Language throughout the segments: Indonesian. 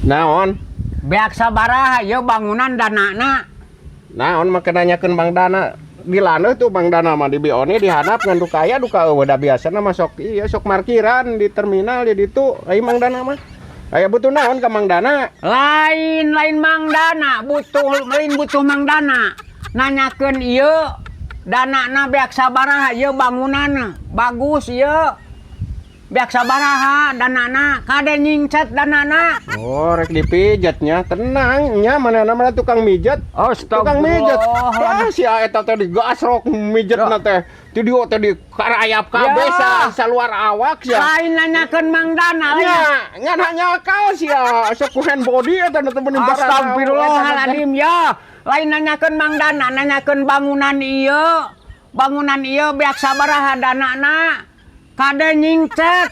Naon? Beak sabaraha ieu bangunan danana. Naon make nanyakeun Bang Dana. Di laneuh tuh Bang Dana mah di Bioni dihandap ngan duka aya duka eueuh da biasana mah sok ieu sok parkiran di terminal di ditu. Ai Mang Dana mah. Aya butuh naon ka Mang Dana? Lain Mang Dana, butuh Mang Dana. Nanyakeun ieu danana beak sabaraha ieu bangunanna. Bagus ieu. Beak sabaraha danana, kade nyingcet danana. Oh, rek dipijatnya. Tenang nya manehna mah tukang mijet. Tukang mijet. Ah, si eta teh digasrok mijetna teh. Ti dieu teh dikarayap kabeh saluar awak sia. Lain nanyakeun Mang Dana. Nya nanya kau sia, sok ku hand body eta teh bening barang. Astagfirullahaladzim ya. Lain nanyakeun Mang Dana, nanyakeun bangunan ieu. Bangunan ieu beak sabaraha danana. Kade nyingcet.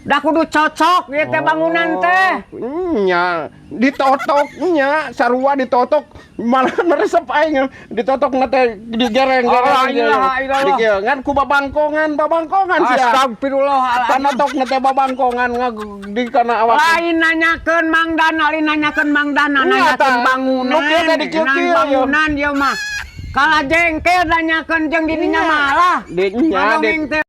Da kudu cocok ieu teh bangunan teh. Nya ditotok nya sarua ditotok malah meresep aing ditotok na teh digereng-gereng ngan ku babangkongan sia. Astagfirullahaladzim. Panotok na teh babangkongan di kana awak. Lain nanyakeun Mang Dana, nanyakeun bangunan. Bangunan ieu mah. Kala jengkel nanyakeun jeung didinya malah. Dinya